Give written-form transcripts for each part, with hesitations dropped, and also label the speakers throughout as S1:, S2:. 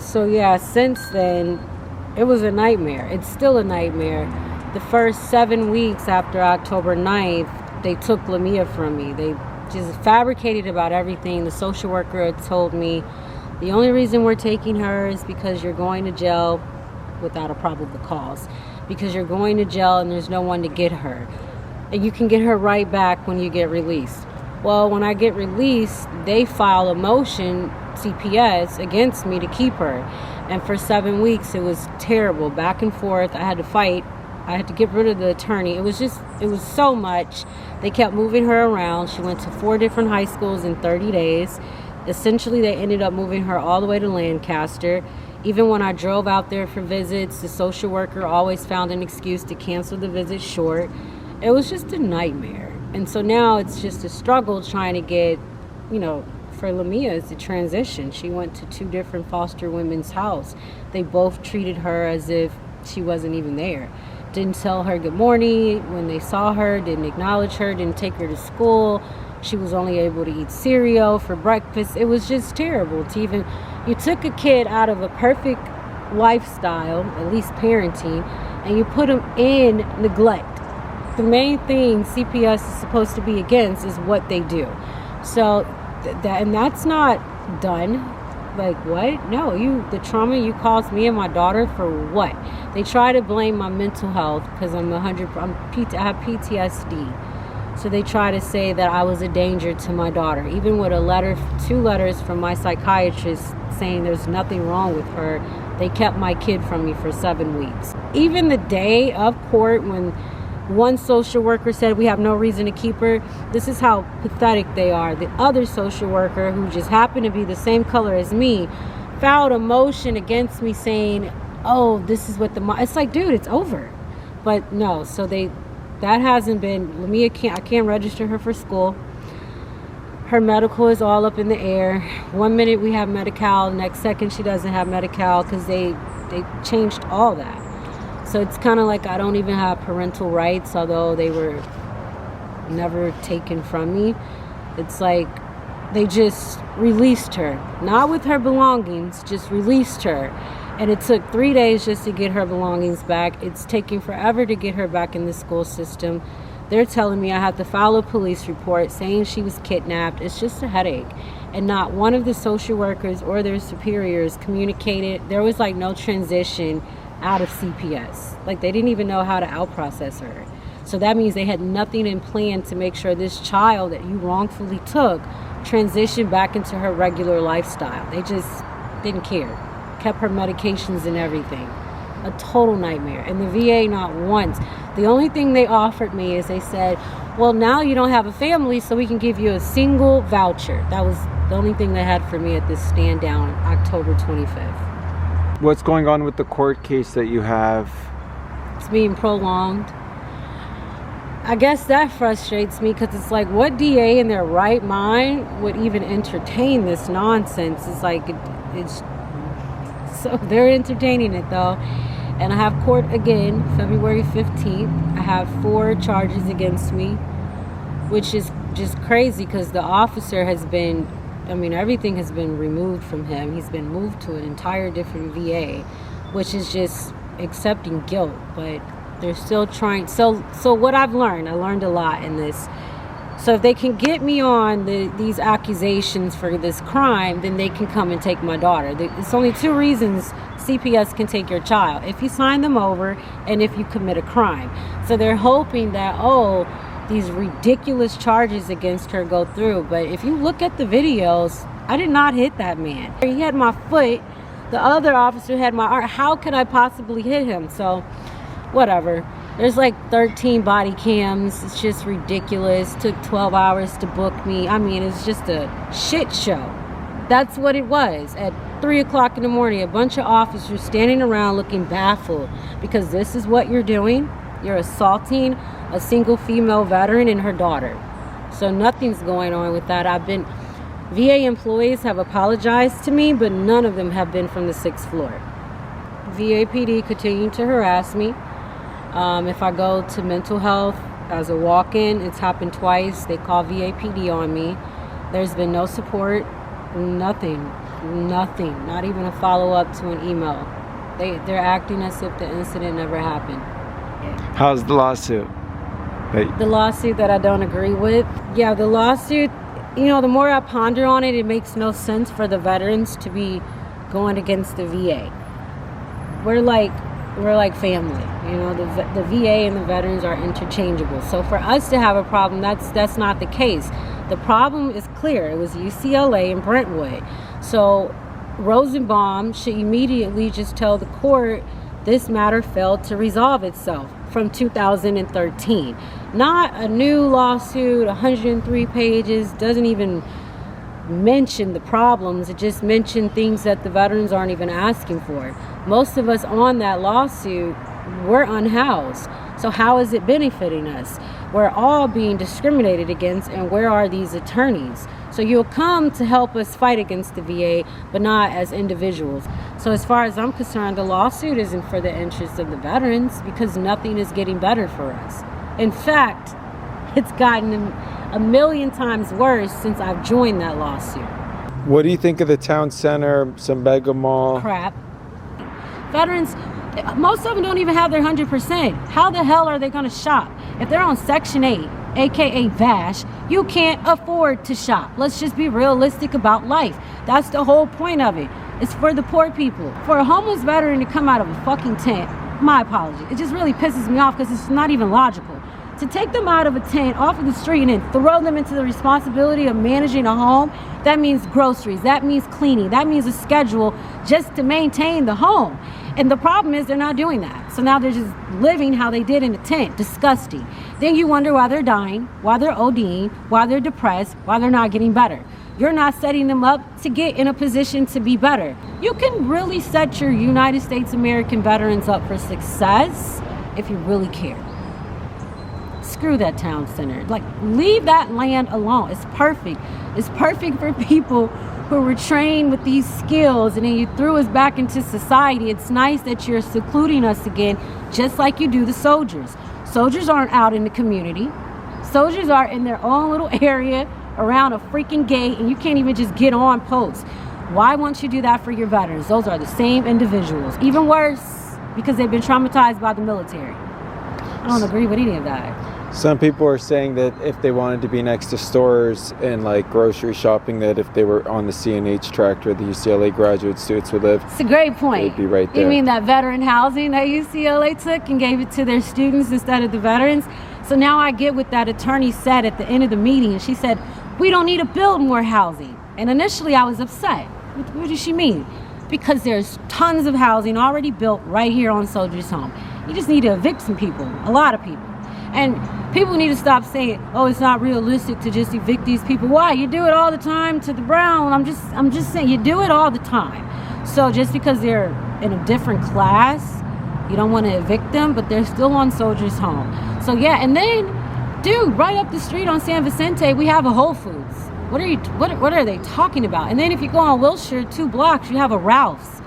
S1: So yeah, since then, it was a nightmare. It's still a nightmare. The first 7 weeks after October 9th, they took Lamia from me. They just fabricated about everything. The social worker had told me, the only reason we're taking her is because you're going to jail without a probable cause. Because you're going to jail and there's no one to get her. And you can get her right back when you get released. Well, when I get released, they file a motion, CPS, against me to keep her. And for 7 weeks, it was terrible. Back and forth. I had to fight. I had to get rid of the attorney. It was so much. They kept moving her around. She went to 4 different high schools in 30 days. Essentially, they ended up moving her all the way to Lancaster. Even when I drove out there for visits, the social worker always found an excuse to cancel the visit short. It was just a nightmare. And so now it's just a struggle trying to get, for Lamia, it's a transition. She went to 2 different foster women's house. They both treated her as if she wasn't even there. Didn't tell her good morning when they saw her, didn't acknowledge her, didn't take her to school. She was only able to eat cereal for breakfast. It was just terrible to even, you took a kid out of a perfect lifestyle, at least parenting, and you put them in neglect. The main thing CPS is supposed to be against is what they do. So that's not done. Like, what? No, the trauma you caused me and my daughter for what? They try to blame my mental health because I have PTSD. So they try to say that I was a danger to my daughter, even with 2 letters from my psychiatrist saying there's nothing wrong with her. They kept my kid from me for 7 weeks. Even the day of court, when one social worker said we have no reason to keep her, this is how pathetic they are. The other social worker, who just happened to be the same color as me, filed a motion against me saying, oh, this is what it's like, dude, it's over. But no, so that hasn't been, Lamia I can't register her for school. Her medical is all up in the air. 1 minute we have Medi-Cal, next second she doesn't have Medi-Cal because they changed all that. So it's kind of like I don't even have parental rights, although they were never taken from me. It's like they just released her, not with her belongings, just released her. And it took 3 days just to get her belongings back. It's taking forever to get her back in the school system. They're telling me I have to file a police report saying she was kidnapped. It's just a headache. And not one of the social workers or their superiors communicated. There was like no transition out of CPS. Like, they didn't even know how to out-process her. So that means they had nothing in plan to make sure this child that you wrongfully took transitioned back into her regular lifestyle. They just didn't care. Kept her medications and everything. A total nightmare. And the VA, not once. The only thing they offered me is they said, well, now you don't have a family, so we can give you a single voucher. That was the only thing they had for me at this stand down October 25th.
S2: What's going on with the court case that you have?
S1: It's being prolonged. I guess that frustrates me because it's like, what DA in their right mind would even entertain this nonsense? It's like, it's so they're entertaining it though. And I have court again, February 15th. I have 4 charges against me, which is just crazy because the officer has been, everything has been removed from him. He's been moved to an entire different VA, which is just accepting guilt, but they're still trying. So what I learned a lot in this. So if they can get me on these accusations for this crime, then they can come and take my daughter. It's only 2 reasons CPS can take your child: if you sign them over and if you commit a crime. So they're hoping that, these ridiculous charges against her go through. But if you look at the videos, I did not hit that man. He had my foot. The other officer had my arm. How could I possibly hit him? So whatever. There's like 13 body cams. It's just ridiculous. Took 12 hours to book me. It's just a shit show. That's what it was. At 3 o'clock in the morning, a bunch of officers standing around looking baffled because this is what you're doing. You're assaulting a single female veteran and her daughter. So nothing's going on with that. VA employees have apologized to me, but none of them have been from the 6th floor. VAPD continue to harass me. If I go to mental health as a walk-in, it's happened twice. They call VAPD on me. There's been no support, nothing. Nothing, not even a follow-up to an email. They're acting as if the incident never happened.
S2: How's the lawsuit?
S1: The lawsuit that I don't agree with? Yeah, the lawsuit, you know, the more I ponder on it, it makes no sense for the veterans to be going against the VA. We're like family, you know. The VA and the veterans are interchangeable. So for us to have a problem, that's not the case. The problem is clear. It was UCLA and Brentwood. So Rosenbaum should immediately just tell the court this matter failed to resolve itself from 2013. Not a new lawsuit, 103 pages, doesn't even mention the problems. It just mentioned things that the veterans aren't even asking for. Most of us on that lawsuit, we're unhoused. So how is it benefiting us? We're all being discriminated against, and where are these attorneys? So you'll come to help us fight against the VA, but not as individuals. So as far as I'm concerned, the lawsuit isn't for the interests of the veterans, because nothing is getting better for us. In fact, it's gotten a million times worse since I've joined that lawsuit.
S2: What do you think of the town center, Sembega Mall?
S1: Crap. Veterans, most of them don't even have their 100%. How the hell are they going to shop? If they're on Section 8, aka VASH, you can't afford to shop. Let's just be realistic about life. That's the whole point of it. It's for the poor people. For a homeless veteran to come out of a fucking tent, my apology, it just really pisses me off because it's not even logical. To take them out of a tent, off of the street, and then throw them into the responsibility of managing a home, that means groceries, that means cleaning, that means a schedule just to maintain the home. And the problem is they're not doing that. So now they're just living how they did in a tent. Disgusting. Then you wonder why they're dying, why they're ODing, why they're depressed, why they're not getting better. You're not setting them up to get in a position to be better. You can really set your United States American veterans up for success if you really care. Screw that town center. Like, leave that land alone. It's perfect. It's perfect for people who were trained with these skills, and then you threw us back into society. It's nice that you're secluding us again, just like you do the soldiers. Soldiers aren't out in the community. Soldiers are in their own little area around a freaking gate, and you can't even just get on post. Why won't you do that for your veterans? Those are the same individuals. Even worse, because they've been traumatized by the military. I don't agree with any of that.
S2: Some people are saying that if they wanted to be next to stores and like grocery shopping, that if they were on the CNH tract where the UCLA graduate students would live,
S1: it's a great point.
S2: they'd be right there.
S1: You mean that veteran housing that UCLA took and gave it to their students instead of the veterans? So now I get what that attorney said at the end of the meeting. She said, we don't need to build more housing. And initially I was upset. What does she mean? Because there's tons of housing already built right here on Soldiers Home. You just need to evict some people, a lot of people. And people need to stop saying, oh, it's not realistic to just evict these people. Why? You do it all the time to the Brown. I'm just saying, you do it all the time. So just because they're in a different class, you don't want to evict them, but they're still on Soldiers Home. So yeah, and then, dude, right up the street on San Vicente, we have a Whole Foods. What are they talking about? And then if you go on Wilshire 2 blocks, you have a Ralph's.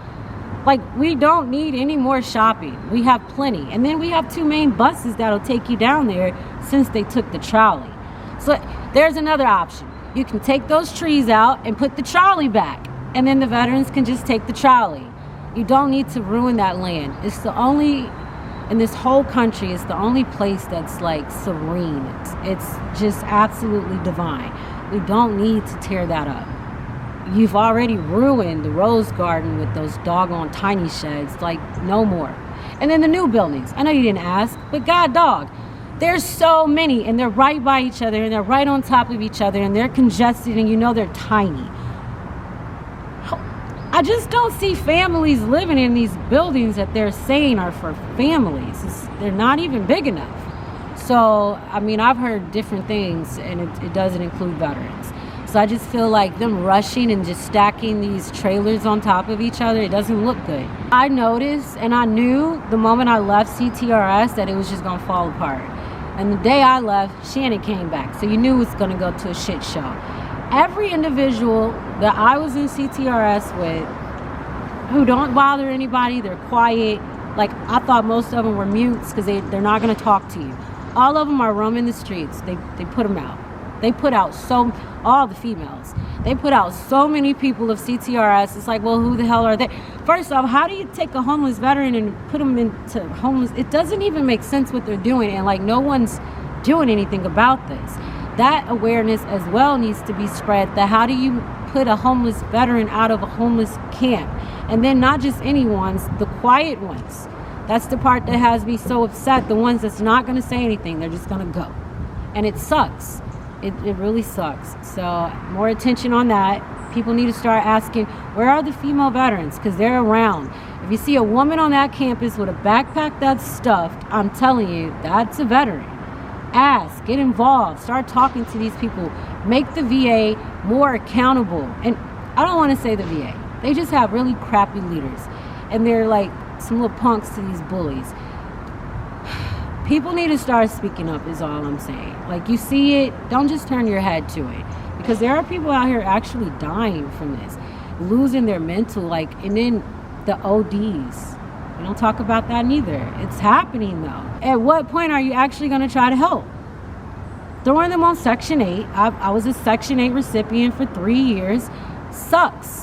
S1: Like, we don't need any more shopping. We have plenty. And then we have 2 main buses that'll take you down there since they took the trolley. So there's another option. You can take those trees out and put the trolley back. And then the veterans can just take the trolley. You don't need to ruin that land. It's the only, in this whole country, it's the only place that's like serene. It's just absolutely divine. We don't need to tear that up. You've already ruined the Rose Garden with those doggone tiny sheds. Like, no more. And then the new buildings. I know you didn't ask, but god dog, there's so many, and they're right by each other, and they're right on top of each other, and they're congested, and you know they're tiny. I just don't see families living in these buildings that they're saying are for families. They're not even big enough. So, I mean, I've heard different things, and it doesn't include veterans. So I just feel like them rushing and just stacking these trailers on top of each other, it doesn't look good. I noticed, and I knew the moment I left CTRS that it was just gonna fall apart. And the day I left, Shannon came back. So you knew it was gonna go to a shit show. Every individual that I was in CTRS with, who don't bother anybody, they're quiet. Like, I thought most of them were mutes because they're not gonna talk to you. All of them are roaming the streets. They put them out. They put out all the females. They put out so many people of CTRS. It's like, well, who the hell are they? First off, how do you take a homeless veteran and put them into homeless? It doesn't even make sense what they're doing. And like, no one's doing anything about this. That awareness as well needs to be spread. That how do you put a homeless veteran out of a homeless camp? And then not just any ones, the quiet ones. That's the part that has me so upset. The ones that's not going to say anything, they're just going to go. And it sucks. It really sucks. So more attention on that. People need to start asking, where are the female veterans? Because they're around. If you see a woman on that campus with a backpack that's stuffed, I'm telling you, that's a veteran. Ask, get involved, start talking to these people. Make the VA more accountable. And I don't want to say the VA. They just have really crappy leaders. And they're like some little punks to these bullies. People need to start speaking up is all I'm saying. Like, you see it, don't just turn your head to it. Because there are people out here actually dying from this. Losing their mental, and then the ODs. We don't talk about that neither. It's happening though. At what point are you actually going to try to help? Throwing them on Section 8. I was a Section 8 recipient for 3 years. Sucks.